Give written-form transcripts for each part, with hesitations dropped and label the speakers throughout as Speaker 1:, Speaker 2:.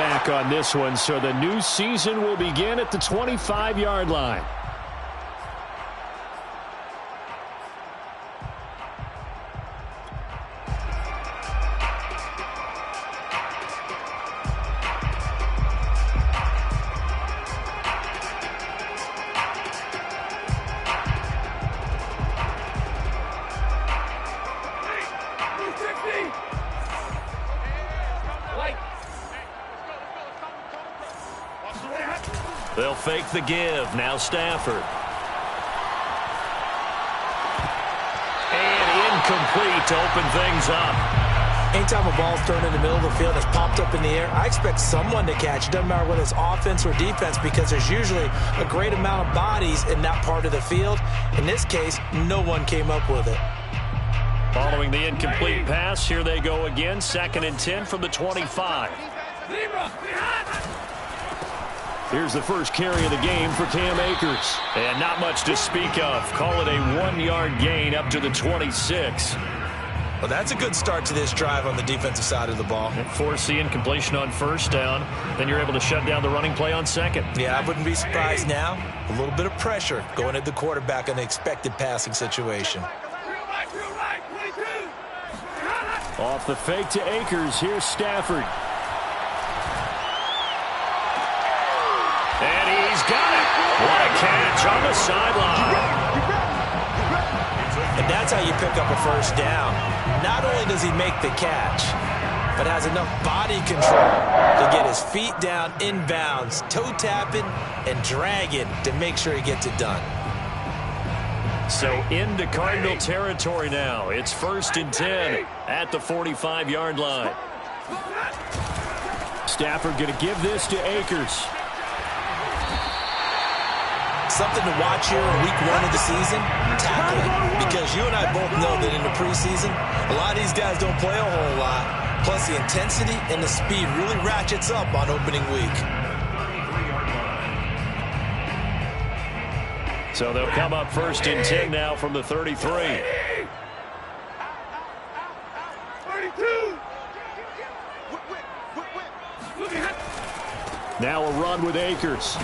Speaker 1: back on this one, so the new season will begin at the 25-yard line.
Speaker 2: They'll fake the give. Now Stafford. And incomplete to open things up.
Speaker 3: Anytime a ball's thrown in the middle of the field, it's popped up in the air, I expect someone to catch. It doesn't matter whether it's offense or defense, because there's usually a great amount of bodies in that part of the field. In this case, no one came up with it.
Speaker 2: Following the incomplete pass, here they go again. 2nd and 10 from the 25.
Speaker 1: Here's the first carry of the game for Cam Akers.
Speaker 2: And not much to speak of. Call it a 1-yard gain up to the 26.
Speaker 3: Well, that's a good start to this drive on the defensive side of the ball.
Speaker 2: Force the incompletion on 1st down. Then you're able to shut down the running play on 2nd.
Speaker 3: Yeah, I wouldn't be surprised now. A little bit of pressure going at the quarterback in an expected passing situation.
Speaker 1: Off the fake to Akers. Here's Stafford.
Speaker 2: And he's got it. What a catch on the sideline.
Speaker 3: And that's how you pick up a 1st down. Not only does he make the catch, but has enough body control to get his feet down inbounds, toe tapping and dragging to make sure he gets it done.
Speaker 2: So into Cardinal territory now. It's 1st and 10 at the 45-yard line.
Speaker 1: Stafford going to give this to Akers.
Speaker 3: Something to watch here in week 1 of the season, tackling. Because you and I both know that in the preseason, a lot of these guys don't play a whole lot. Plus the intensity and the speed really ratchets up on opening week.
Speaker 2: So they'll come up 1st and 10 now from the 33.
Speaker 1: Now a run with Akers.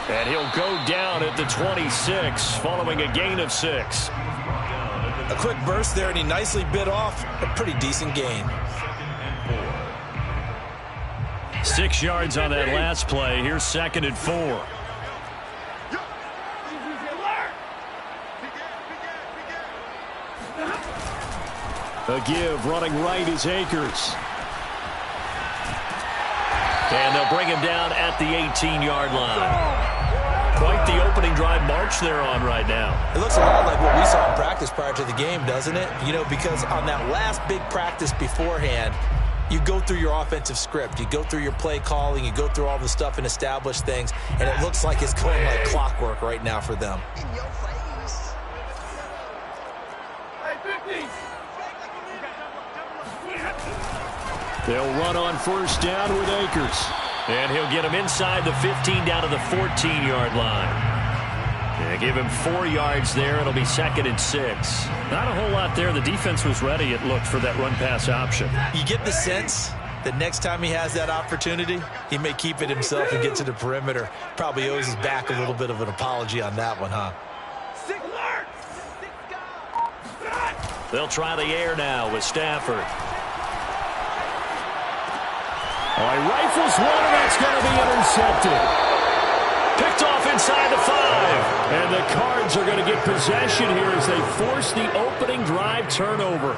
Speaker 2: And he'll go down at the 26 following a gain of 6.
Speaker 3: A quick burst there, and he nicely bit off a pretty decent gain.
Speaker 2: 6 yards on that last play. Here's 2nd and 4.
Speaker 1: A give running right is Akers.
Speaker 2: And they'll bring him down at the 18-yard line. Quite the opening drive march they're on right now.
Speaker 3: It looks a lot like what we saw in practice prior to the game, doesn't it? You know, because on that last big practice beforehand, you go through your offensive script. You go through your play calling. You go through all the stuff and establish things. And it looks like it's going like clockwork right now for them.
Speaker 4: In your face.
Speaker 1: They'll run on 1st down with Akers.
Speaker 2: And he'll get him inside the 15 down to the 14-yard line. Yeah, give him 4 yards there. It'll be 2nd and 6. Not a whole lot there. The defense was ready, it looked, for that run-pass option.
Speaker 3: You get the sense that next time he has that opportunity, he may keep it himself and get to the perimeter. Probably owes his back a little bit of an apology on that one, huh?
Speaker 2: They'll try the air now with Stafford.
Speaker 1: He rifles one, and that's going to be intercepted.
Speaker 2: Picked off inside the 5.
Speaker 1: And the Cards are going to get possession here as they force the opening drive turnover.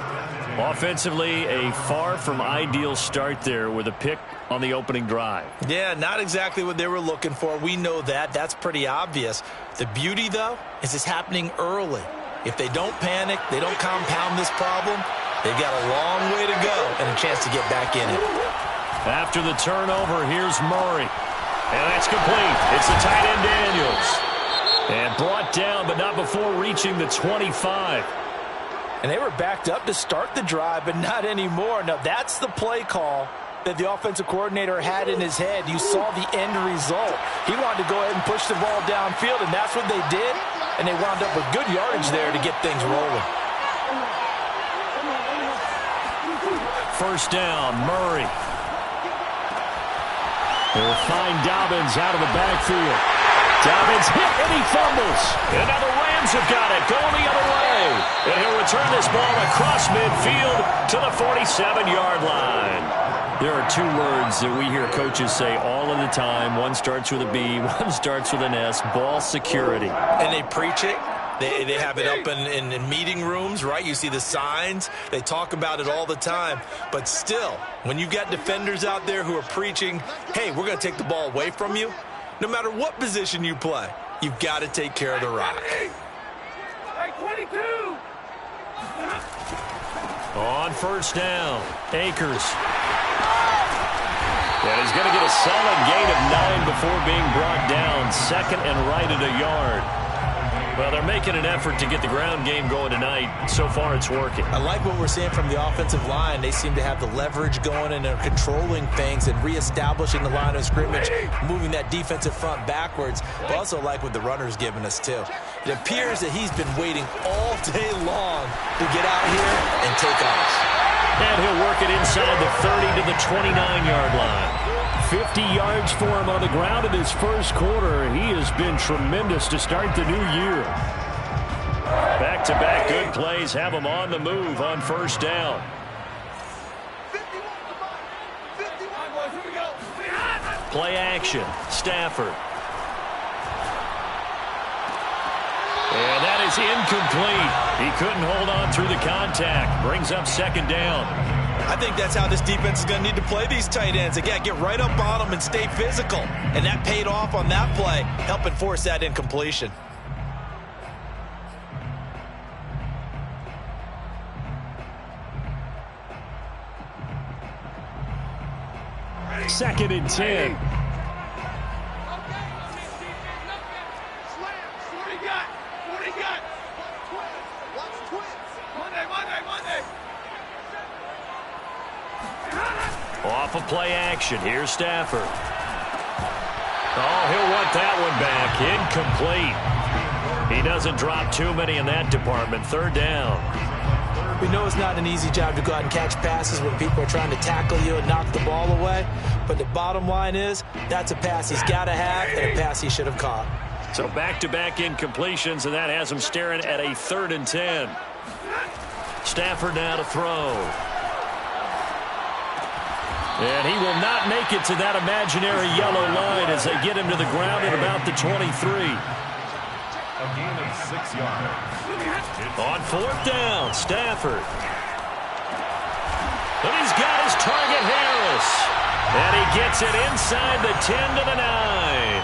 Speaker 2: Offensively, a far from ideal start there with a pick on the opening drive.
Speaker 3: Yeah, not exactly what they were looking for. We know that. That's pretty obvious. The beauty, though, is it's happening early. If they don't panic, they don't compound this problem, they've got a long way to go and a chance to get back in it.
Speaker 2: After the turnover, here's Murray. And that's complete. It's the tight end Daniels. And brought down, but not before reaching the 25.
Speaker 3: And they were backed up to start the drive, but not anymore. Now, that's the play call that the offensive coordinator had in his head. You saw the end result. He wanted to go ahead and push the ball downfield, and that's what they did. And they wound up with good yardage there to get things rolling.
Speaker 2: 1st down, Murray.
Speaker 1: They'll find Dobbins out of the backfield. Dobbins hit and he fumbles.
Speaker 2: And now the Rams have got it, going the other way. And he'll return this ball across midfield to the 47-yard line. There are two words that we hear coaches say all of the time. One starts with a B, one starts with an S, ball security.
Speaker 3: And they preach it. They have it up in meeting rooms, right? You see the signs. They talk about it all the time. But still, when you've got defenders out there who are preaching, hey, we're going to take the ball away from you, no matter what position you play, you've got to take care of the rock.
Speaker 4: 22.
Speaker 2: On first down, Akers. And he's going to get a solid gain of 9 before being brought down. Second and right at a yard. Well, they're making an effort to get the ground game going tonight. So far, it's working.
Speaker 3: I like what we're seeing from the offensive line. They seem to have the leverage going, and they're controlling things and reestablishing the line of scrimmage, moving that defensive front backwards. But also like what the runner's giving us, too. It appears that he's been waiting all day long to get out here and take off.
Speaker 2: And he'll work it inside the 30 to the 29-yard line.
Speaker 1: 50 yards for him on the ground in his first quarter. He has been tremendous to start the new year.
Speaker 2: Back-to-back good plays have him on the move on first down. Play action. Stafford. And that is incomplete. He couldn't hold on through the contact. Brings up second down.
Speaker 3: I think that's how this defense is going to need to play these tight ends. They got to get right up on them and stay physical. And that paid off on that play, helping force that incompletion.
Speaker 1: Second and 10.
Speaker 2: Off of play action. Here's Stafford. Oh, he'll want that one back. Incomplete. He doesn't drop too many in that department. Third down.
Speaker 3: We know it's not an easy job to go out and catch passes when people are trying to tackle you and knock the ball away. But the bottom line is, that's a pass he's got to have and a pass he should have caught.
Speaker 2: So back-to-back incompletions, and that has him staring at a 3rd and 10. Stafford now to throw. And he will not make it to that imaginary yellow line as they get him to the ground at about the 23.
Speaker 4: A gain of 6 yards.
Speaker 2: On 4th down, Stafford. And he's got his target, Harris. And he gets it inside the 10 to the 9.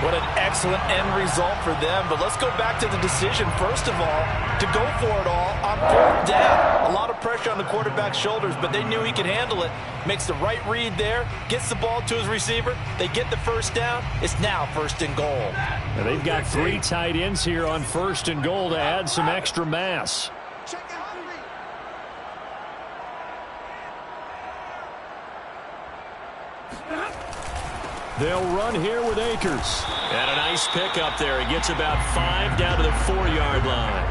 Speaker 3: What an excellent end result for them. But let's go back to the decision, first of all, to go for it all on 4th down. A lot of pressure on the quarterback's shoulders, but they knew he could handle it. Makes the right read there, gets the ball to his receiver. They get the first down. It's now 1st and goal.
Speaker 1: And they've got 3 tight ends here on 1st and goal to add some extra mass. They'll run here with Akers.
Speaker 2: And a nice pickup there. He gets about 5 down to the 4-yard line.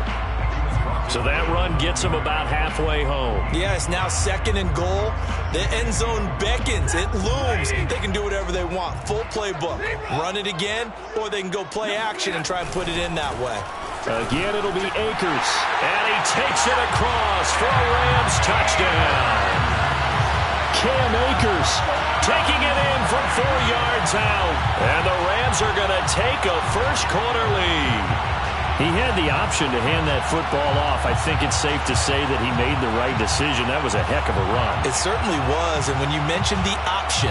Speaker 2: So that run gets him about halfway home.
Speaker 3: Yeah, it's now 2nd and goal. The end zone beckons. It looms. They can do whatever they want. Full playbook. Run it again, or they can go play action and try and put it in that way.
Speaker 1: Again, it'll be Akers.
Speaker 2: And he takes it across for a Rams touchdown.
Speaker 1: Cam Akers
Speaker 2: taking it in from 4 yards out. And the Rams are going to take a first-quarter lead.
Speaker 1: He had the option to hand that football off. I think it's safe to say that he made the right decision. That was a heck of a run.
Speaker 3: It certainly was. And when you mentioned the option,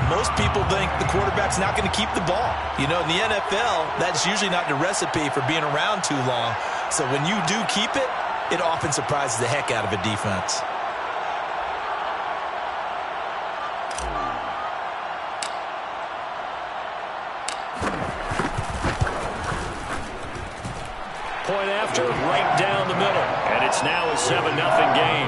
Speaker 3: most people think the quarterback's not going to keep the ball. You know, in the NFL, that's usually not the recipe for being around too long. So when you do keep it, it often surprises the heck out of a defense.
Speaker 2: Point after, right down the middle. And it's now a 7-0 game.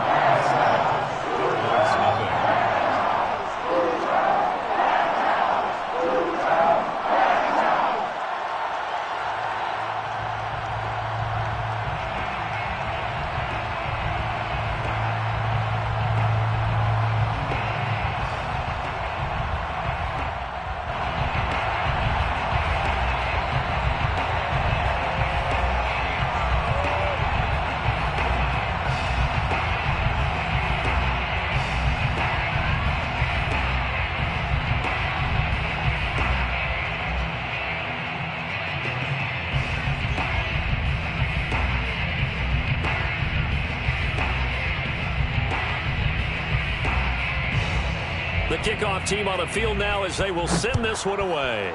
Speaker 2: kickoff team on the field now as they will send this one away.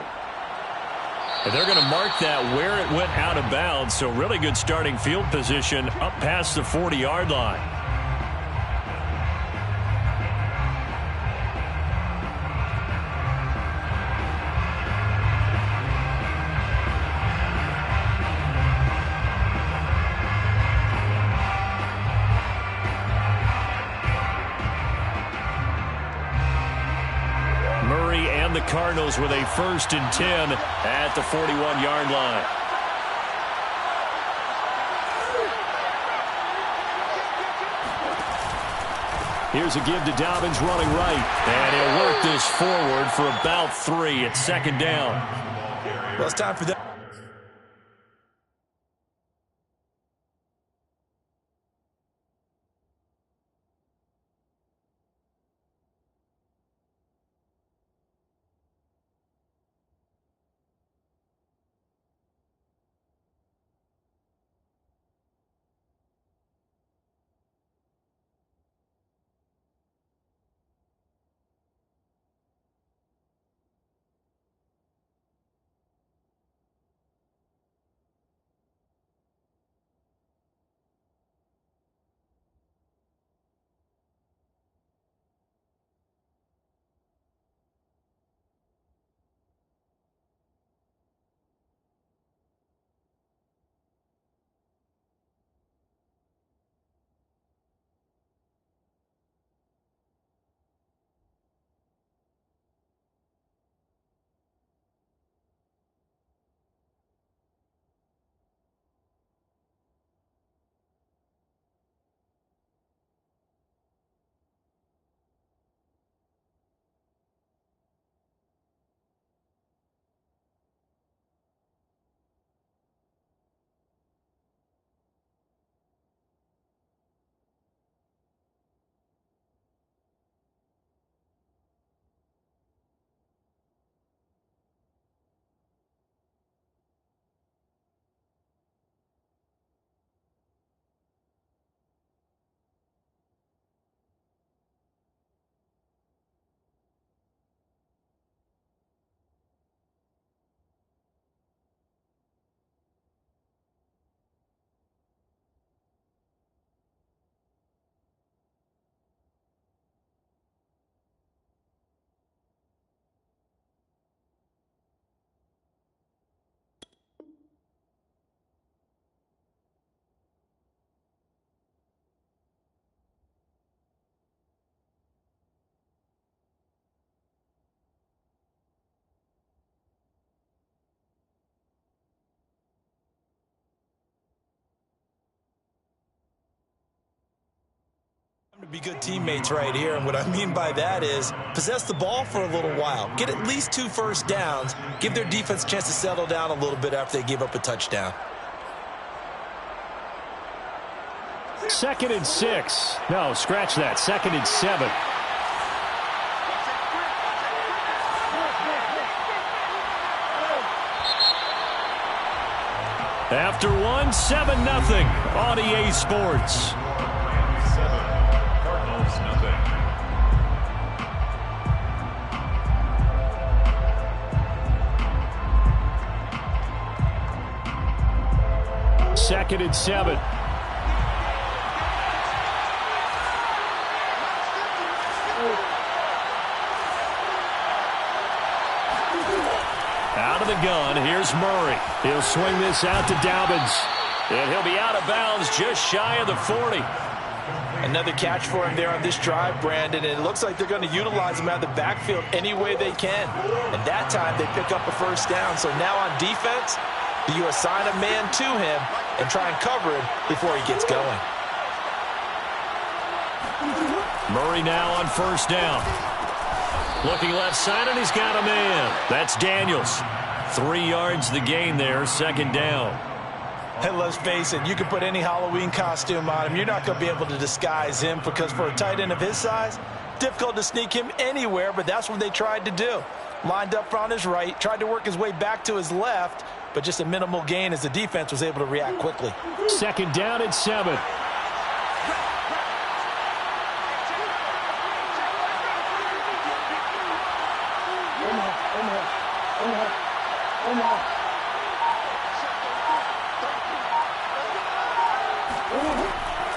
Speaker 2: And they're going to mark that where it went out of bounds, so really good starting field position up past the 40-yard line. The Cardinals with a 1st and 10 at the 41-yard line. Here's a give to Dobbins running right. And he'll work this forward for about 3. It's 2nd down.
Speaker 3: Well, it's time for that. To be good teammates right here, and what I mean by that is possess the ball for a little while, get at least 2 first downs, give their defense a chance to settle down a little bit after they give up a touchdown.
Speaker 2: 2nd and 6. No, scratch that. 2nd and 7. After 1, 7-0 on EA Sports. Second and 7. Out of the gun, here's Murray. He'll swing this out to Dobbins. And he'll be out of bounds just shy of the 40.
Speaker 3: Another catch for him there on this drive, Brandon, and it looks like they're going to utilize him out of the backfield any way they can. And that time they pick up a first down. So now on defense, you assign a man to him and try and cover him before he gets going.
Speaker 2: Murray now on first down. Looking left side, and he's got a man. That's Daniels. 3 yards the gain there, 2nd down.
Speaker 3: Hey, let's face it, you can put any Halloween costume on him. You're not going to be able to disguise him because for a tight end of his size, difficult to sneak him anywhere, but that's what they tried to do. Lined up on his right, tried to work his way back to his left, but just a minimal gain as the defense was able to react quickly.
Speaker 2: 2nd down and 7.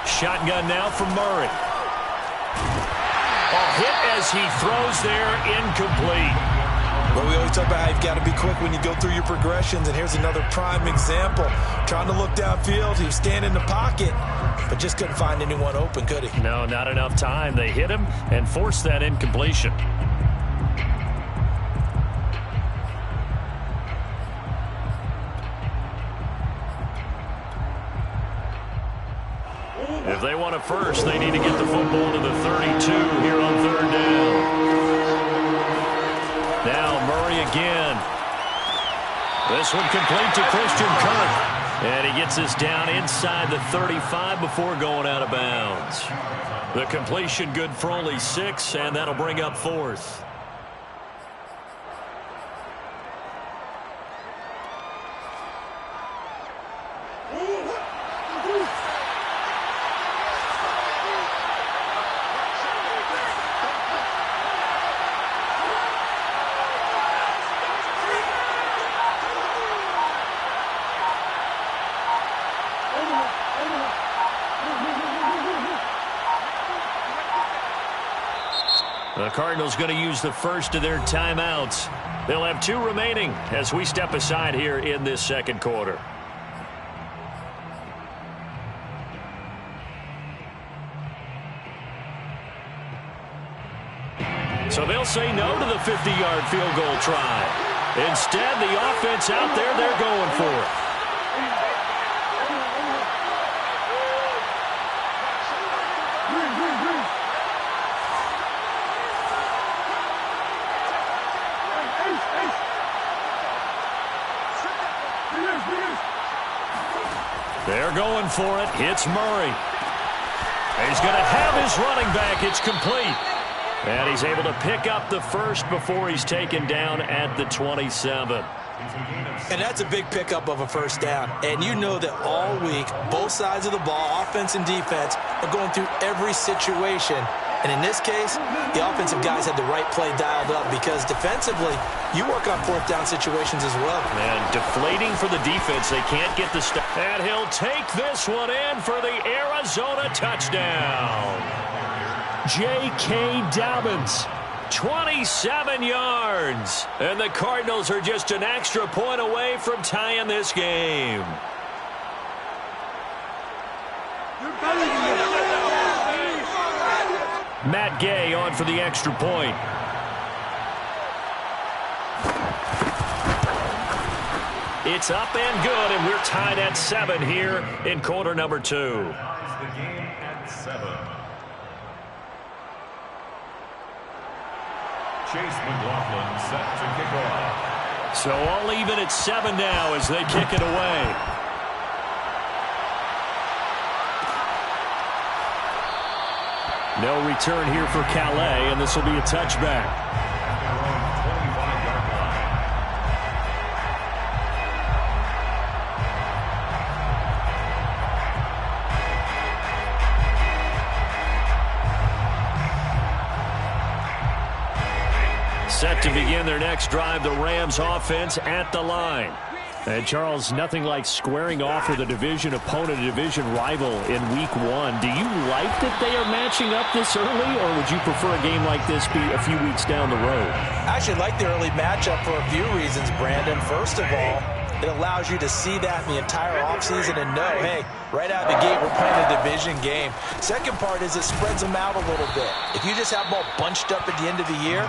Speaker 2: Shotgun now from Murray. Hit as he throws there, incomplete.
Speaker 3: But we always talk about how you've got to be quick when you go through your progressions, and here's another prime example. Trying to look downfield, he was standing in the pocket, but just couldn't find anyone open, could he?
Speaker 2: No, not enough time. They hit him and forced that incompletion. If they want it first, they need to get the football to the 32 here on third down. Now Murray again. This one complete to Christian Kirk. And he gets us down inside the 35 before going out of bounds. The completion good for only 6, and that'll bring up 4th. The Cardinals going to use the first of their timeouts. They'll have 2 remaining as we step aside here in this second quarter. So they'll say no to the 50-yard field goal try. Instead, the offense out there, they're going for it. They're going for it. It's Murray. He's going to have his running back. It's complete. And he's able to pick up the first before he's taken down at the 27.
Speaker 3: And that's a big pickup of a first down. And you know that all week, both sides of the ball, offense and defense, are going through every situation. And in this case, the offensive guys had the right play dialed up because defensively, you work on 4th down situations as well.
Speaker 2: And deflating for the defense. They can't get the stop. And he'll take this one in for the Arizona touchdown. J.K. Dobbins, 27 yards. And the Cardinals are just an extra point away from tying this game. Matt Gay on for the extra point. It's up and good, and we're tied at 7 here in quarter number 2.
Speaker 4: The game at 7. Chase McLaughlin set to kick off.
Speaker 2: So all even at 7 now as they kick it away. No return here for Calais, and this will be a touchback. Set to begin their next drive, the Rams offense at the line. And Charles, nothing like squaring off with a division opponent, a division rival in week 1. Do you like that they are matching up this early, or would you prefer a game like this be a few weeks down the road?
Speaker 3: I actually like the early matchup for a few reasons, Brandon. First of all, it allows you to see that in the entire offseason and know, hey, right out of the gate, we're playing a division game. Second part is it spreads them out a little bit. If you just have them all bunched up at the end of the year,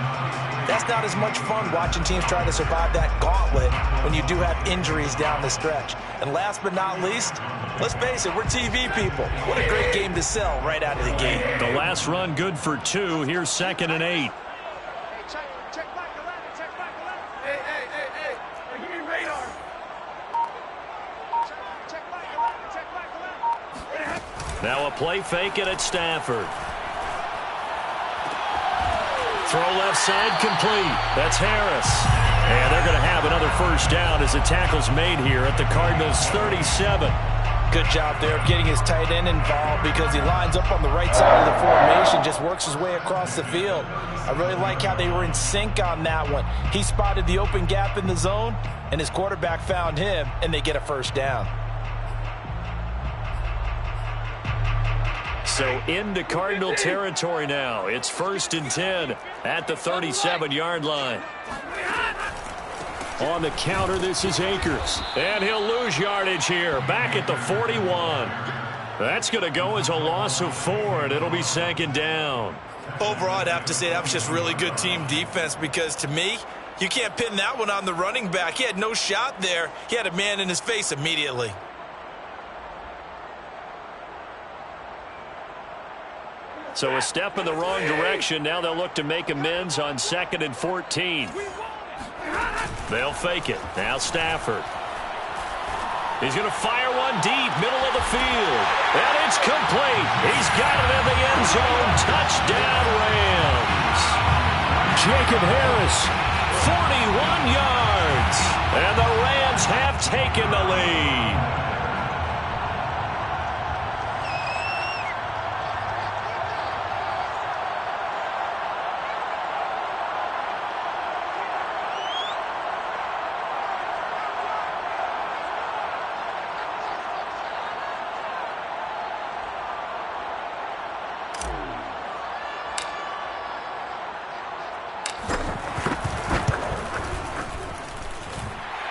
Speaker 3: that's not as much fun watching teams try to survive that gauntlet when you do have injuries down the stretch. And last but not least, let's face it, we're TV people. What a great game to sell right out of the gate.
Speaker 2: The last run good for 2. Here's 2nd and 8.
Speaker 5: Check back 11, check back 11. Hey, give me radar. Check back 11.
Speaker 2: Now a play fake it at Stafford. Throw left side complete. That's Harris. And they're going to have another first down as the tackle's made here at the Cardinals' 37.
Speaker 3: Good job there of getting his tight end involved because he lines up on the right side of the formation, just works his way across the field. I really like how they were in sync on that one. He spotted the open gap in the zone, and his quarterback found him, and they get a first down.
Speaker 2: So into Cardinal territory now. It's 1st and 10 at the 37-yard line. On the counter, this is Akers. And he'll lose yardage here. Back at the 41. That's going to go as a loss of 4, and it'll be 2nd down.
Speaker 3: Overall, I'd have to say that was just really good team defense because, to me, you can't pin that one on the running back. He had no shot there. He had a man in his face immediately.
Speaker 2: So a step in the wrong direction. Now they'll look to make amends on 2nd and 14. They'll fake it. Now Stafford. He's going to fire one deep, middle of the field. And it's complete. He's got it in the end zone. Touchdown, Rams. Jacob Harris, 41 yards. And the Rams have taken the lead.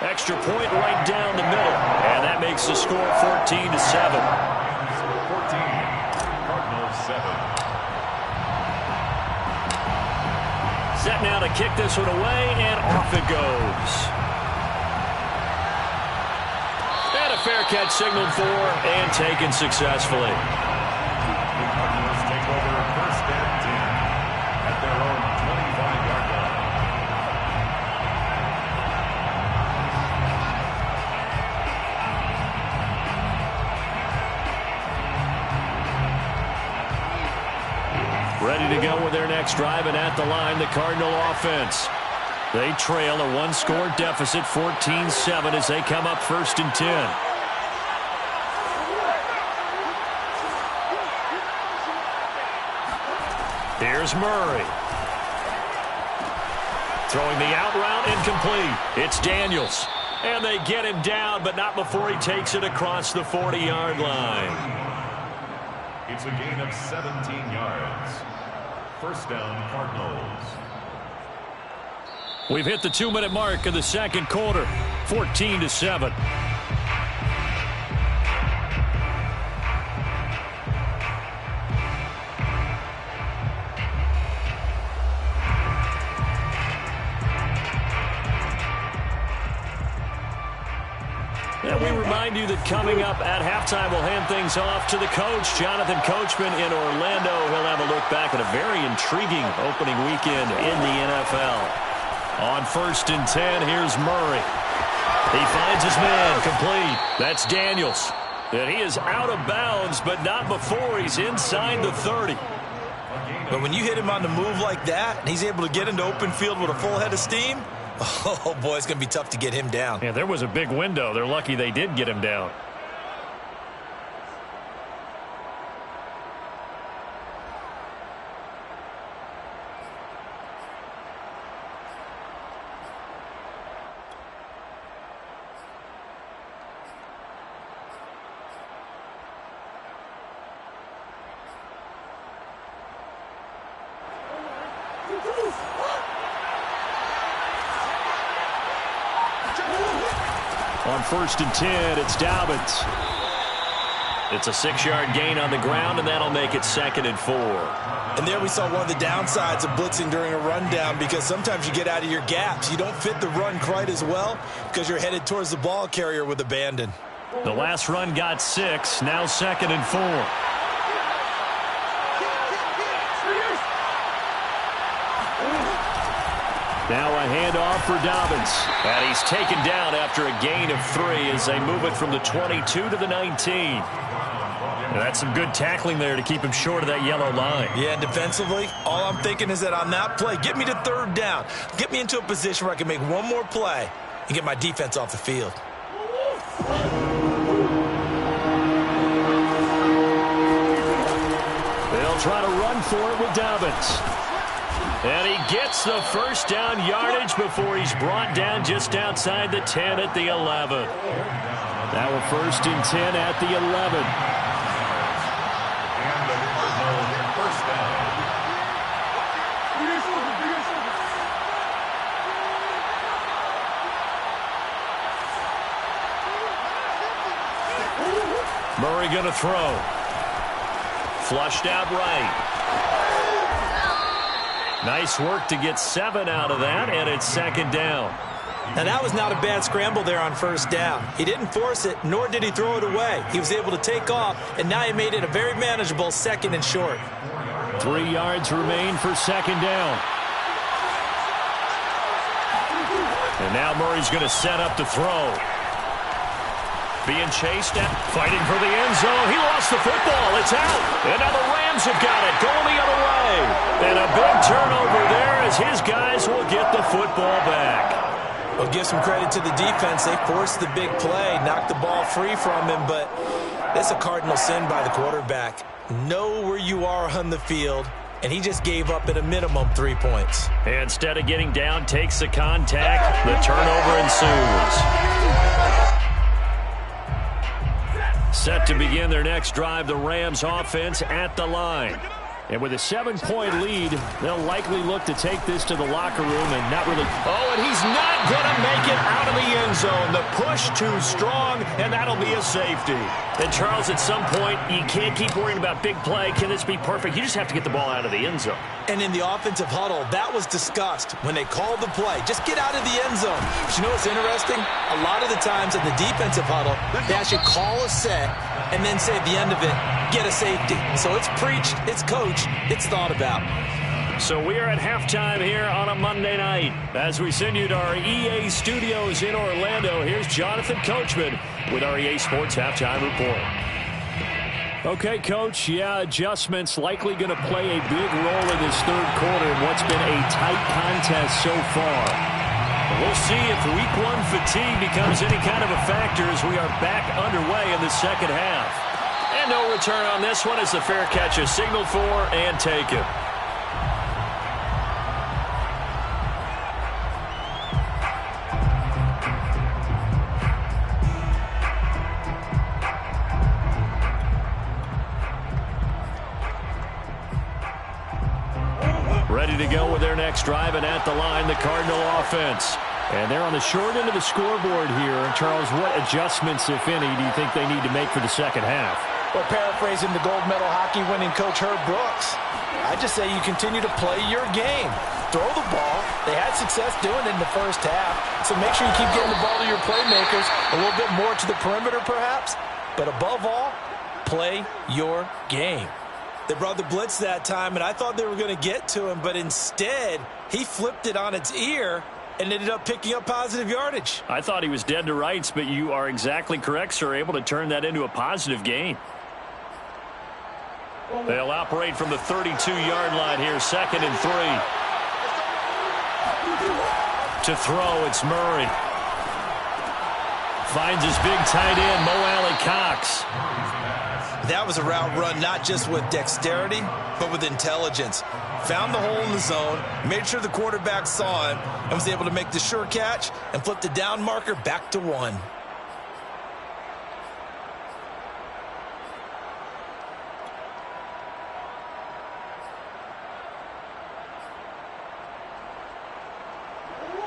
Speaker 2: Extra point right down the middle. And that makes the score 14-7.
Speaker 4: 14, Cardinals 7.
Speaker 2: Set now to kick this one away, and off it goes. And a fair catch signaled for and taken successfully.
Speaker 4: The Cardinals take over 1st and 10 at their own 25-yard line.
Speaker 2: Ready to go with their next drive, and at the line, the Cardinal offense. They trail a one-score deficit, 14-7, as they come up 1st and 10. Here's Murray. Throwing the out route, incomplete. It's Daniels. And they get him down, but not before he takes it across the 40-yard line.
Speaker 4: It's a gain of 17 yards. 1st down, Cardinals.
Speaker 2: We've hit the 2-minute mark of the 2nd quarter, 14-7. And we remind you that coming up at halftime, we'll hand things off to the coach, Jonathan Coachman in Orlando. He'll have a look back at a very intriguing opening weekend in the NFL. On 1st and 10, here's Murray. He finds his man, complete. That's Daniels. And he is out of bounds, but not before he's inside the 30.
Speaker 3: But when you hit him on the move like that, and he's able to get into open field with a full head of steam, oh, boy, it's going to be tough to get him down.
Speaker 2: Yeah, there was a big window. They're lucky they did get him down. On 1st and 10, it's Dobbins. It's a 6-yard gain on the ground, and that'll make it 2nd and 4.
Speaker 3: And there we saw one of the downsides of blitzing during a rundown, because sometimes you get out of your gaps. You don't fit the run quite as well because you're headed towards the ball carrier with abandon.
Speaker 2: The last run got 6, now 2nd and 4. Now a handoff for Dobbins. And he's taken down after a gain of 3 as they move it from the 22 to the 19. And that's some good tackling there to keep him short of that yellow line.
Speaker 3: Yeah, and defensively, all I'm thinking is that on that play, get me to 3rd down. Get me into a position where I can make one more play and get my defense off the field.
Speaker 1: try to run for it with Dobbins. And he gets the first down yardage before he's brought down just outside the 10 at the 11. Now a 1st and 10 at the 11.
Speaker 4: And the Cardinals first down.
Speaker 1: Murray going to throw. Flushed out right. Nice work to get 7 out of that, and it's 2nd down.
Speaker 3: Now, that was not a bad scramble there on 1st down. He didn't force it, nor did he throw it away. He was able to take off, and now he made it a very manageable 2nd and short.
Speaker 1: 3 yards remain for 2nd down. And now Murray's going to set up to throw. Being chased and fighting for the end zone. He lost the football. It's out. And now the Rams have got it. Going the other way. And a big turnover there as his guys will get the football back.
Speaker 3: Well, give some credit to the defense. They forced the big play, knocked the ball free from him, but that's a cardinal sin by the quarterback. Know where you are on the field, and he just gave up at a minimum 3 points.
Speaker 1: And instead of getting down, takes the contact. The turnover ensues. Set to begin their next drive, the Rams offense at the line. And with a 7-point lead, they'll likely look to take this to the locker room and not really... Oh, and he's not going to make it out of the end zone. The push too strong, and that'll be a safety. And, Charles, at some point, you can't keep worrying about big play. Can this be perfect? You just have to get the ball out of the end zone.
Speaker 3: And in the offensive huddle, that was discussed when they called the play. Just get out of the end zone. But you know what's interesting? A lot of the times in the defensive huddle, they actually call a set and then say at the end of it, get a safety. So it's preached, it's coached, it's thought about.
Speaker 1: So we are at halftime here on a Monday night. As we send you to our EA studios in Orlando, here's Jonathan Coachman with our EA Sports Halftime Report. Okay, Coach, adjustments likely going to play a big role in this 3rd quarter in what's been a tight contest so far. We'll see if Week 1 fatigue becomes any kind of a factor as we are back underway in the 2nd half. And no return on this one as the fair catch is signaled for and taken. Ready to go with their next drive, and at the line, the Cardinal offense. And they're on the short end of the scoreboard here. Charles, what adjustments, if any, do you think they need to make for the 2nd half?
Speaker 3: Well, paraphrasing the gold medal hockey winning coach Herb Brooks, I just say you continue to play your game. Throw the ball. They had success doing it in the 1st half, so make sure you keep getting the ball to your playmakers, a little bit more to the perimeter perhaps, but above all, play your game. They brought the blitz that time, and I thought they were going to get to him, but instead, he flipped it on its ear and ended up picking up positive yardage.
Speaker 1: I thought he was dead to rights, but you are exactly correct, sir, able to turn that into a positive gain. They'll operate from the 32-yard line here, 2nd and 3. To throw, it's Murray. Finds his big tight end, Mo Alley-Cox.
Speaker 3: That was a route run not just with dexterity, but with intelligence. Found the hole in the zone, made sure the quarterback saw him, and was able to make the sure catch and flip the down marker back to 1.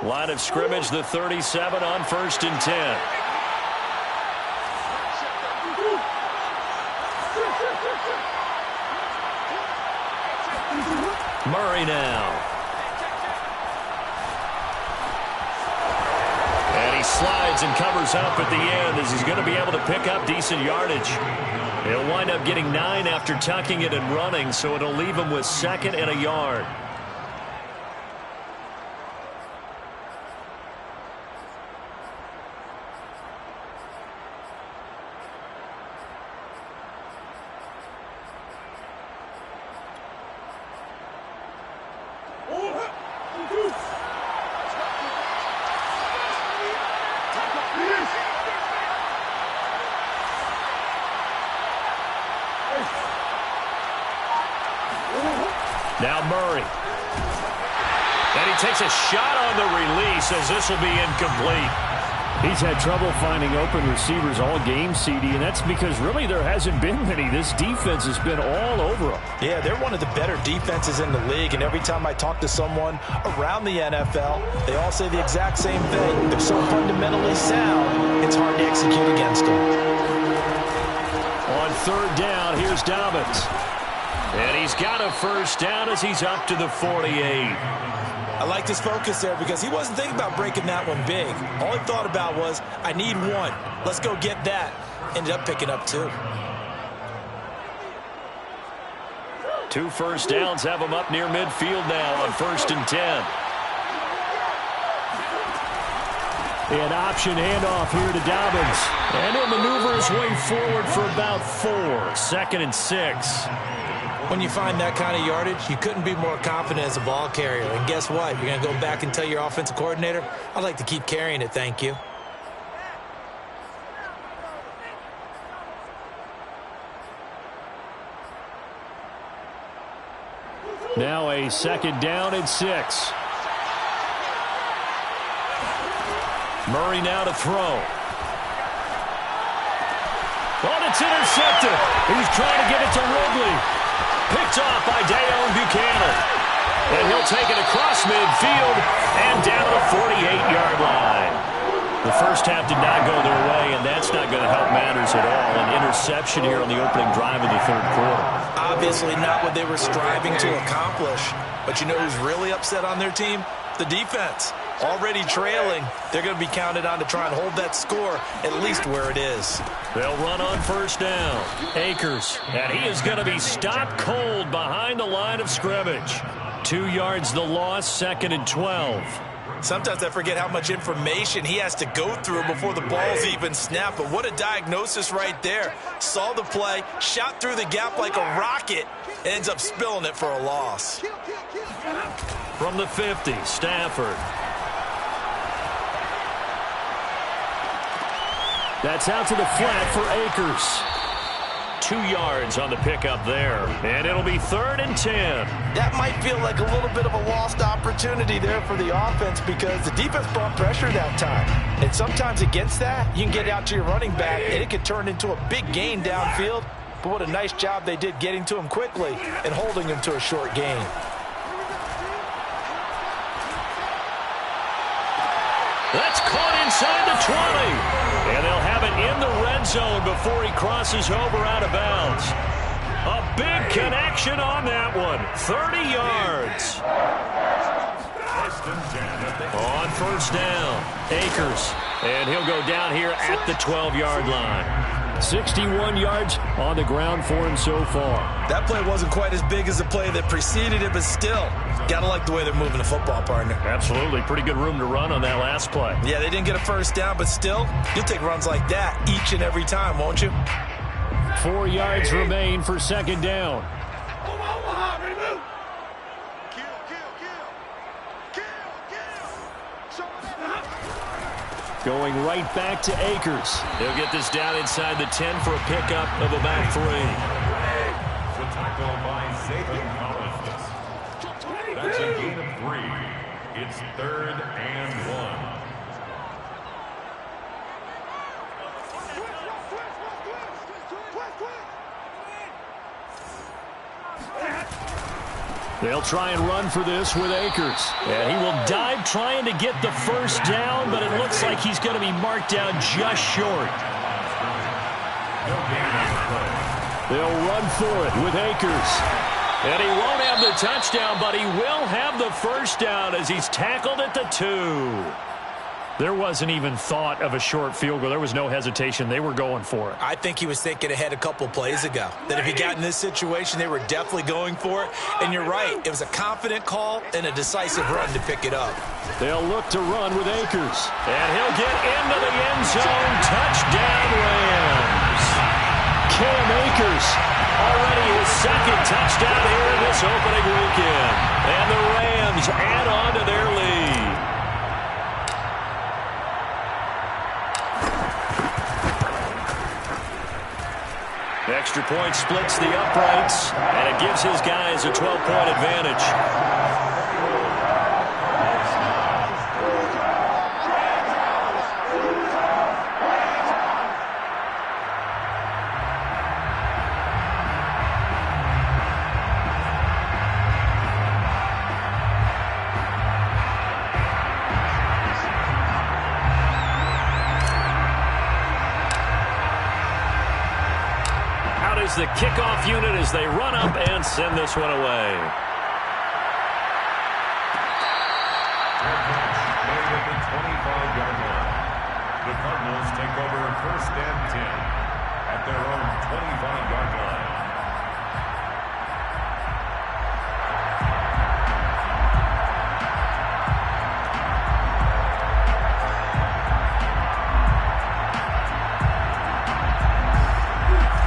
Speaker 1: Line of scrimmage, the 37 on 1st and 10. Murray now. And he slides and covers up at the end as he's going to be able to pick up decent yardage. He'll wind up getting 9 after tucking it and running, so it'll leave him with 2nd and a yard. Gets a shot on the release as this will be incomplete.
Speaker 2: He's had trouble finding open receivers all game, CD, and that's because really there hasn't been many. This defense has been all over them.
Speaker 3: Yeah, they're one of the better defenses in the league, and every time I talk to someone around the NFL, they all say the exact same thing. They're so fundamentally sound, it's hard to execute against them.
Speaker 2: On third down, here's Dobbins.
Speaker 1: And he's got a first down as he's up to the 48.
Speaker 3: I liked his focus there because he wasn't thinking about breaking that one big. All he thought about was, I need one. Let's go get that. Ended up picking up two.
Speaker 1: 2 first downs have him up near midfield now on 1st and 10.
Speaker 2: An option handoff here to Dobbins. And he'll maneuver his way forward for about 4. 2nd and 6.
Speaker 3: When you find that kind of yardage, you couldn't be more confident as a ball carrier. And guess what? You're going to go back and tell your offensive coordinator, I'd like to keep carrying it, thank you.
Speaker 2: Now a 2nd down and 6.
Speaker 1: Murray now to throw. Oh, it's intercepted. He's trying to get it to Ridley. Picked off by Dayon Buchanan. And he'll take it across midfield and down to the 48-yard line. The first half did not go their way, and that's not going to help matters at all. An interception here on the opening drive of the 3rd quarter.
Speaker 3: Obviously not what they were striving to accomplish. But you know who's really upset on their team? The defense. Already trailing, they're going to be counted on to try and hold that score at least where it is.
Speaker 1: They'll run on 1st down. Akers, and he is going to be stopped cold behind the line of scrimmage. 2 yards the loss, 2nd and 12.
Speaker 3: Sometimes I forget how much information he has to go through before the ball's even snapped. But what a diagnosis right there. Saw the play, shot through the gap like a rocket, ends up spilling it for a loss.
Speaker 1: From the 50, Stafford.
Speaker 2: That's out to the flat for Akers.
Speaker 1: 2 yards on the pickup there. And it'll be 3rd and 10.
Speaker 3: That might feel like a little bit of a lost opportunity there for the offense because the defense brought pressure that time. And sometimes against that, you can get out to your running back, and it could turn into a big gain downfield. But what a nice job they did getting to him quickly and holding him to a short gain.
Speaker 1: That's caught inside the 20. And they'll have it in the red zone before he crosses over out of bounds. A big connection on that one. 30 yards. On 1st down, Akers. And he'll go down here at the 12-yard line.
Speaker 2: 61 yards on the ground for him so far.
Speaker 3: That play wasn't quite as big as the play that preceded it, but still, gotta like the way they're moving the football, partner.
Speaker 1: Absolutely. Pretty good room to run on that last play.
Speaker 3: Yeah, they didn't get a first down, but still, you'll take runs like that each and every time, won't you?
Speaker 2: 4 yards remain for 2nd down. Going right back to Akers.
Speaker 1: He'll get this down inside the 10 for a pickup of about 3.
Speaker 4: The tackle by Zayden Collins. That's a gain of 3. It's 3rd and 1.
Speaker 2: They'll try and run for this with Akers.
Speaker 1: And he will dive trying to get the first down, but it looks like he's going to be marked down just short.
Speaker 2: They'll run for it with Akers.
Speaker 1: And he won't have the touchdown, but he will have the first down as he's tackled at the 2.
Speaker 2: There wasn't even thought of a short field goal. There was no hesitation. They were going for it.
Speaker 3: I think he was thinking ahead a couple plays ago. That if he got in this situation, they were definitely going for it. And you're right. It was a confident call and a decisive run to pick it up.
Speaker 2: They'll look to run with Akers.
Speaker 1: And he'll get into the end zone. Touchdown, Rams.
Speaker 2: Cam Akers.
Speaker 1: Already his 2nd touchdown here in this opening weekend. And the Rams add on to their lead. Extra point splits the uprights, and it gives his guys a 12-point advantage. is the kickoff unit as they run up and send this one away.
Speaker 4: Made at the 25-yard line. The Cardinals take over 1st and 10 at their own 25-yard line.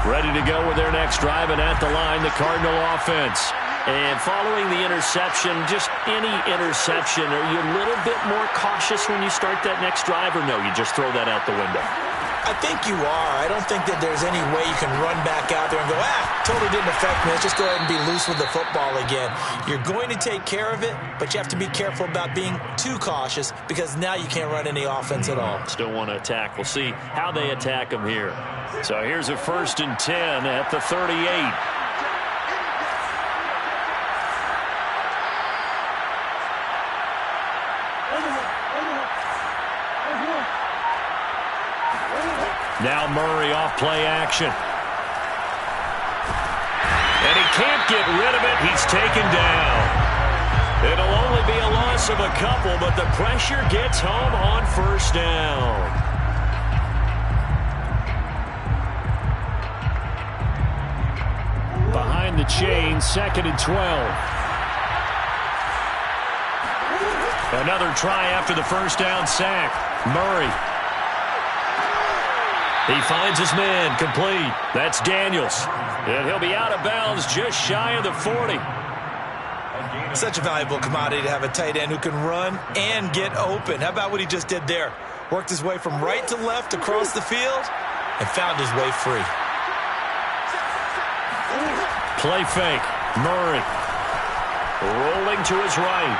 Speaker 1: Ready to go with their next drive, and at the line, the Cardinal offense. And following the interception, just any interception, are you a little bit more cautious when you start that next drive, or no, you just throw that out the window?
Speaker 3: I think you are. I don't think that there's any way you can run back out there and go, totally didn't affect me. Let's just go ahead and be loose with the football again. You're going to take care of it, but you have to be careful about being too cautious because now you can't run any offense at all.
Speaker 1: Still want to attack. We'll see how they attack them here. So here's a 1st and 10 at the 38. Now Murray off play action. And he can't get rid of it. He's taken down. It'll only be a loss of a couple, but the pressure gets home on 1st down. Behind the chain, 2nd and 12. Another try after the 1st down sack. Murray. He finds his man, complete. That's Daniels. And he'll be out of bounds just shy of the 40.
Speaker 3: Such a valuable commodity to have a tight end who can run and get open. How about what he just did there? Worked his way from right to left across the field and found his way free.
Speaker 1: Play fake. Murray. Rolling to his right.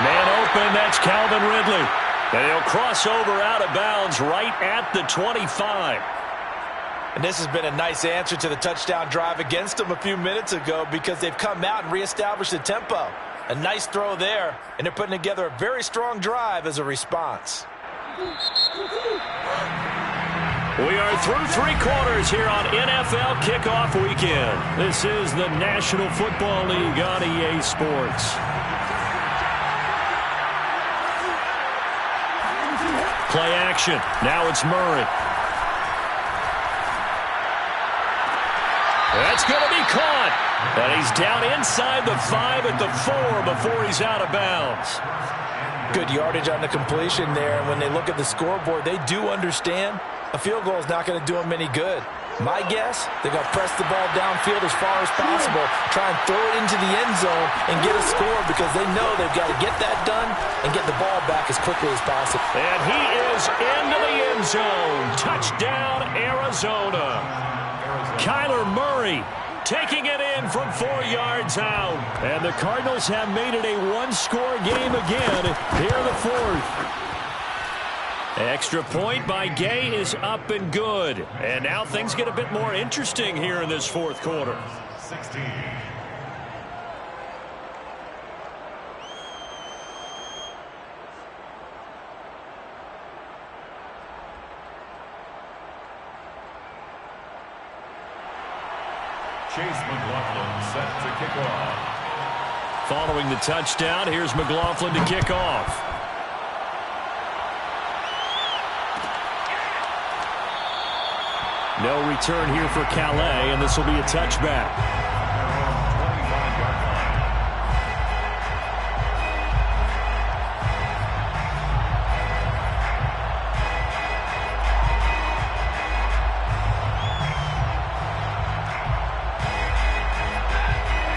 Speaker 1: Man open, that's Calvin Ridley. And he'll cross over out of bounds right at the 25.
Speaker 3: And this has been a nice answer to the touchdown drive against them a few minutes ago because they've come out and reestablished the tempo. A nice throw there, and they're putting together a very strong drive as a response.
Speaker 1: We are through 3 quarters here on NFL Kickoff Weekend. This is the National Football League on EA Sports. Play action. Now it's Murray. That's going to be caught. And he's down inside the 5 at the 4 before he's out of bounds.
Speaker 3: Good yardage on the completion there. And when they look at the scoreboard, they do understand a field goal is not going to do them any good. My guess, they're going to press the ball downfield as far as possible, try and throw it into the end zone and get a score because they know they've got to get that done and get the ball back as quickly as possible.
Speaker 1: And he is into the end zone. Touchdown, Arizona. Kyler Murray taking it in from 4 yards out. And the Cardinals have made it a one-score game again here in the 4th. Extra point by Gay is up and good. And now things get a bit more interesting here in this 4th quarter.
Speaker 4: 16. Chase McLaughlin set to kick off.
Speaker 1: Following the touchdown, here's McLaughlin to kick off. No return here for Calais, and this will be a touchback.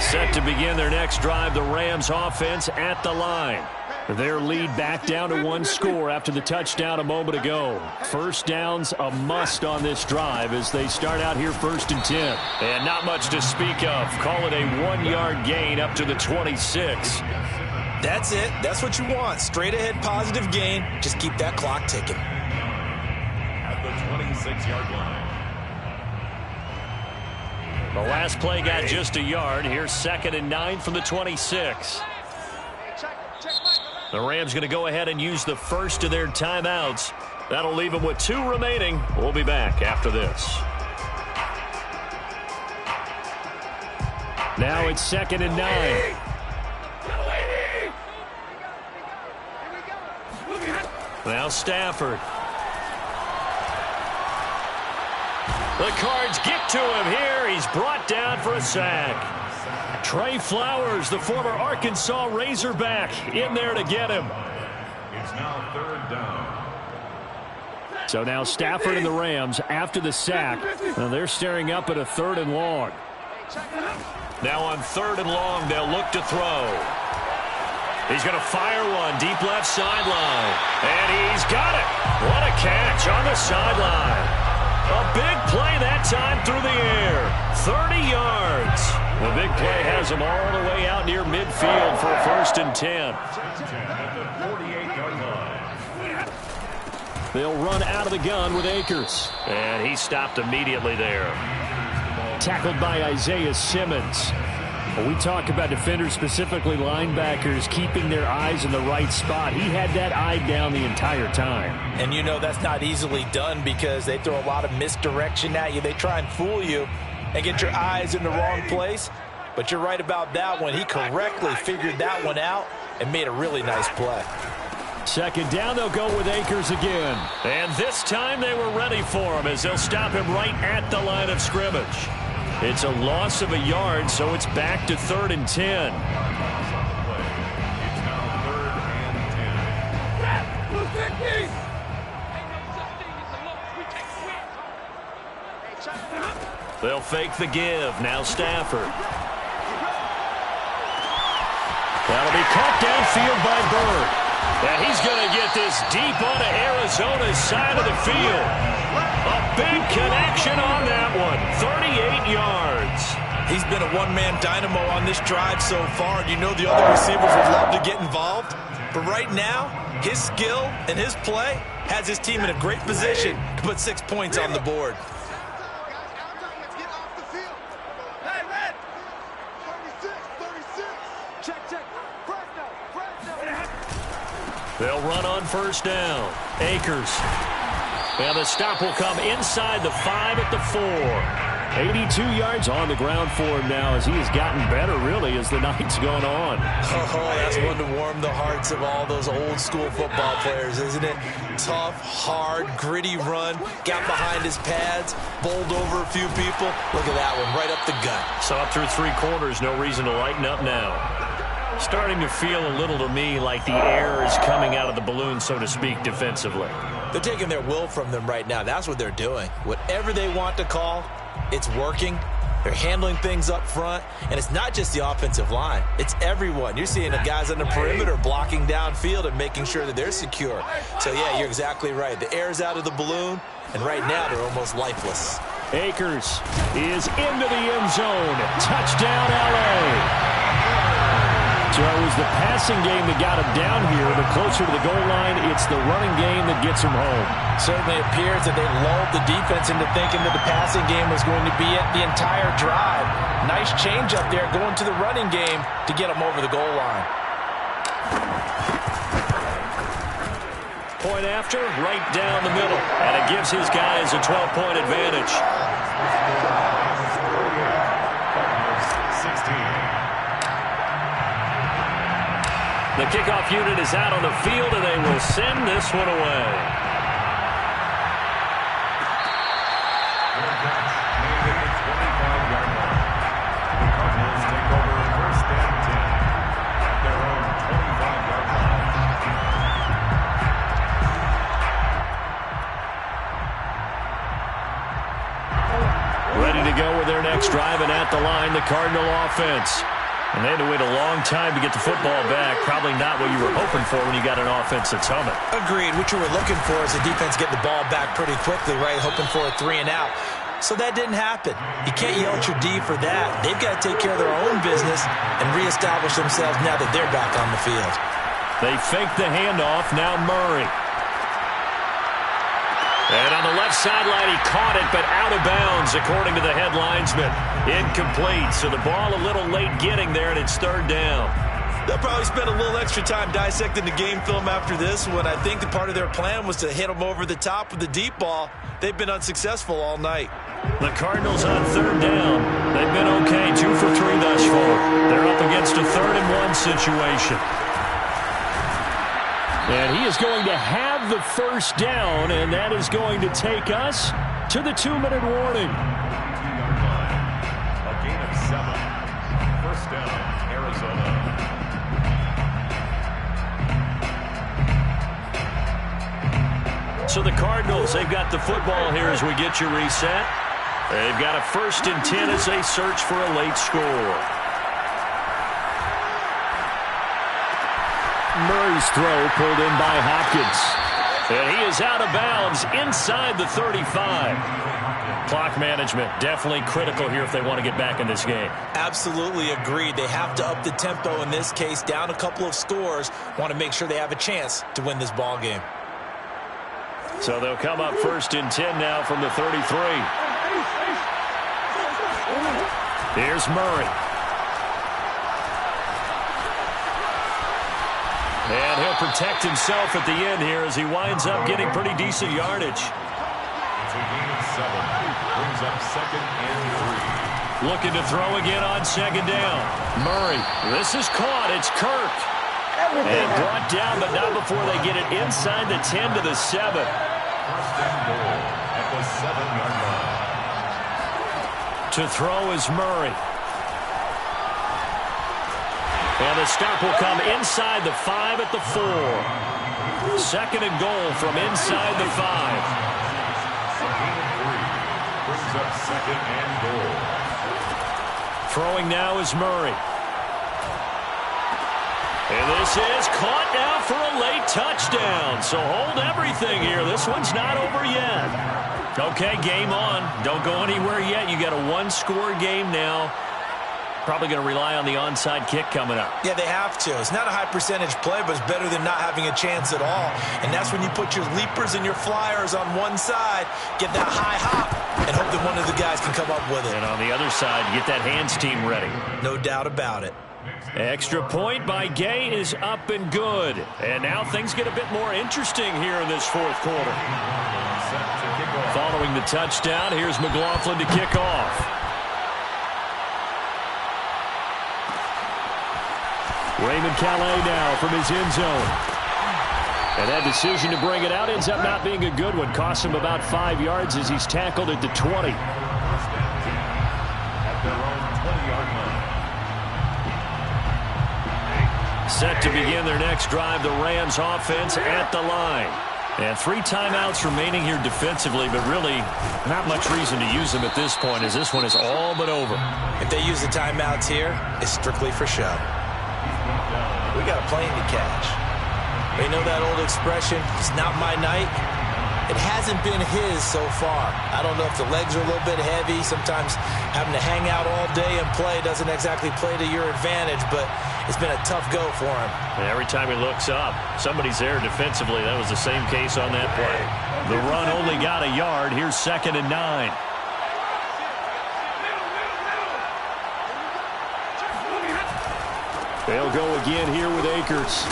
Speaker 1: Set to begin their next drive, the Rams offense at the line. Their lead back down to 1 score after the touchdown a moment ago. 1st down's a must on this drive as they start out here 1st and 10. And not much to speak of. Call it a 1-yard gain up to the 26.
Speaker 3: That's it. That's what you want. Straight ahead positive gain. Just keep that clock ticking.
Speaker 4: At the 26-yard line.
Speaker 1: The last play got just a yard. Here's 2nd and 9 from the 26. The Rams going to go ahead and use the first of their timeouts. That'll leave them with 2 remaining. We'll be back after this. Now it's 2nd and 9. Now Stafford. The Cards get to him here. He's brought down for a sack. Trey Flowers, the former Arkansas Razorback, in there to get him.
Speaker 4: It's now 3rd down.
Speaker 1: So now Stafford and the Rams after the sack. Now they're staring up at a 3rd and long.
Speaker 2: Now on 3rd and long, they'll look to throw. He's going to fire one deep left sideline. And he's got it. What a catch on the sideline. A big play that time through the air. 30 yards. The big play has him all the way out near midfield for a 1st and 10.
Speaker 4: At the 48-yard line.
Speaker 1: They'll run out of the gun with Akers.
Speaker 2: And he stopped immediately there.
Speaker 1: Tackled by Isaiah Simmons. When we talk about defenders, specifically linebackers, keeping their eyes in the right spot, he had that eye down the entire time.
Speaker 3: And you know that's not easily done because they throw a lot of misdirection at you. They try and fool you and get your eyes in the wrong place. But you're right about that one. He correctly figured that one out and made a really nice play.
Speaker 1: 2nd down, they'll go with Akers again.
Speaker 2: And this time they were ready for him as they'll stop him right at the line of scrimmage. It's a loss of a yard, so it's back to 3rd and 10.
Speaker 4: It's now 3rd and 10.
Speaker 2: They'll fake the give. Now Stafford. That'll be caught downfield by Bird. And he's going to get this deep onto Arizona's side of the field. A big connection on that one. 38 yards.
Speaker 3: He's been a one-man dynamo on this drive so far. You know the other receivers would love to get involved. But right now, his skill and his play has his team in a great position to put 6 points on the board.
Speaker 2: They'll run on 1st down. Akers. And the stop will come inside the 5 at the 4.
Speaker 1: 82 yards on the ground for him now as he has gotten better, really, as the night's gone on.
Speaker 3: Oh, that's one to warm the hearts of all those old-school football players, isn't it? Tough, hard, gritty run. Got behind his pads, bowled over a few people. Look at that one, right up the gut.
Speaker 2: So up through 3 quarters, no reason to lighten up now. Starting to feel a little to me like the air is coming out of the balloon, so to speak, defensively.
Speaker 3: They're taking their will from them right now. That's what they're doing. Whatever they want to call, it's working. They're handling things up front. And it's not just the offensive line. It's everyone. You're seeing the guys on the perimeter blocking downfield and making sure that they're secure. So, yeah, you're exactly right. The air's out of the balloon, and right now they're almost lifeless.
Speaker 1: Akers is into the end zone. Touchdown, L.A. So it was the passing game that got him down here, but closer to the goal line, it's the running game that gets him home.
Speaker 3: Certainly appears that they lulled the defense into thinking that the passing game was going to be it the entire drive. Nice change up there going to the running game to get him over the goal line.
Speaker 2: Point after, right down the middle. And it gives his guys a 12-point advantage.
Speaker 4: 16.
Speaker 2: The kickoff unit is out on the field, and they will send this one away.
Speaker 4: The Cardinals take over 1st and 10 at their own 25-yard line.
Speaker 1: Ready to go with their next drive, and at the line, the Cardinal offense. And they had to wait a long time to get the football back. Probably not what you were hoping for when you got an offense that's humming.
Speaker 3: Agreed. What you were looking for is the defense get the ball back pretty quickly, right? Hoping for a 3 and out. So that didn't happen. You can't yell at your D for that. They've got to take care of their own business and reestablish themselves now that they're back on the field.
Speaker 1: They fake the handoff. Now Murray.
Speaker 2: And on the left sideline, he caught it, but out of bounds, according to the head linesman. Incomplete, so the ball a little late getting there, and it's 3rd down.
Speaker 3: They'll probably spend a little extra time dissecting the game film after this one. I think that part of their plan was to hit them over the top with the deep ball. They've been unsuccessful all night.
Speaker 2: The Cardinals on third down. They've been okay, 2 for 3 thus far. They're up against a 3rd-and-1 situation. And he is going to have the first down, and that is going to take us to the 2-minute warning.
Speaker 4: A gain of 7. First down, Arizona.
Speaker 2: So the Cardinals, they've got the football here as we get you reset. They've got a 1st and 10 as they search for a late score. Murray's throw pulled in by Hopkins. And he is out of bounds inside the 35. Clock management definitely critical here if they want to get back in this game.
Speaker 3: Absolutely agreed. They have to up the tempo in this case, down a couple of scores. Want to make sure they have a chance to win this ball game.
Speaker 2: So they'll come up 1st and 10 now from the 33. Here's Murray. And he'll protect himself at the end here as he winds up getting pretty decent yardage.
Speaker 4: It's a gain of 7. Brings up 2nd and 3.
Speaker 2: Looking to throw again on 2nd down. Murray. This is caught. It's Kirk. And brought down, but not before they get it inside the 10 to the 7.
Speaker 4: 1st and goal at the 7-yard line.
Speaker 2: To throw is Murray. And the stop will come inside the 5 at the 4. 2nd and goal from inside the 5.
Speaker 4: A gain of 3. Brings up 2nd and goal.
Speaker 2: Throwing now is Murray. And this is caught now for a late touchdown. So hold everything here. This one's not over yet. Okay, game on. Don't go anywhere yet. You got a 1-score game now. Probably going to rely on the onside kick coming up.
Speaker 3: Yeah, they have to. It's not a high percentage play, but it's better than not having a chance at all. And that's when you put your leapers and your flyers on one side, get that high hop, and hope that one of the guys can come up with it.
Speaker 2: And on the other side, get that hands team ready.
Speaker 3: No doubt about it.
Speaker 2: Extra point by Gay is up and good. And now things get a bit more interesting here in this 4th quarter. Following the touchdown, here's McLaughlin to kick off. Raymond Calais now from his end zone. And that decision to bring it out ends up not being a good one. Costs him about 5 yards as he's tackled at the 20.
Speaker 4: At their own 20-yard line.
Speaker 2: Set to begin their next drive, the Rams offense at the line. And 3 timeouts remaining here defensively, but really not much reason to use them at this point as this one is all but over.
Speaker 3: If they use the timeouts here, it's strictly for show. We got a plane to catch. You know that old expression, it's not my night? It hasn't been his so far. I don't know if the legs are a little bit heavy. Sometimes having to hang out all day and play doesn't exactly play to your advantage, but it's been a tough go for him.
Speaker 2: And every time he looks up, somebody's there defensively. That was the same case on that play. The run only got a yard. Here's 2nd and 9. They'll go again here with Akers.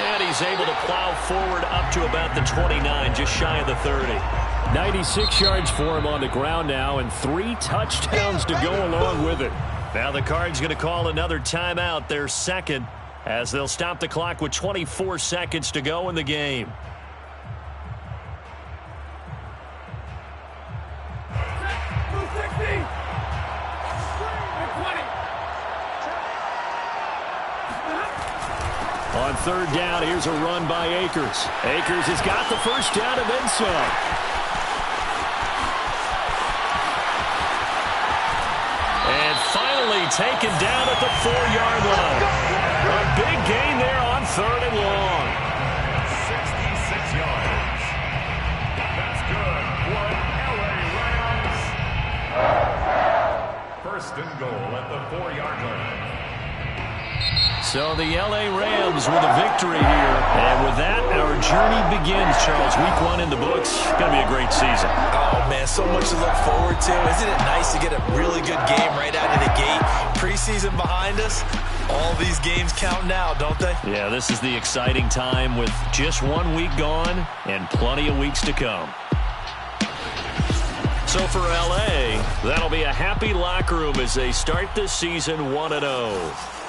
Speaker 2: And he's able to plow forward up to about the 29, just shy of the 30. 96 yards for him on the ground now, and 3 touchdowns to go along with it. Now the Cards going to call another timeout, their 2nd, as they'll stop the clock with 24 seconds to go in the game. On 3rd down, here's a run by Akers. Akers has got the first down and then some. And finally taken down at the 4-yard line. A big gain there on 3rd and long.
Speaker 4: 66 yards. That's good for LA Rams. 1st and goal at the 4-yard line.
Speaker 2: So the LA Rams with a victory here. And with that, our journey begins, Charles. Week 1 in the books. Going to be a great season.
Speaker 3: Oh, man, so much to look forward to. Isn't it nice to get a really good game right out of the gate? Preseason behind us. All these games counting out, don't they?
Speaker 2: Yeah, this is the exciting time with just 1 week gone and plenty of weeks to come.
Speaker 1: So for L.A., that'll be a happy locker room as they start this season 1-0.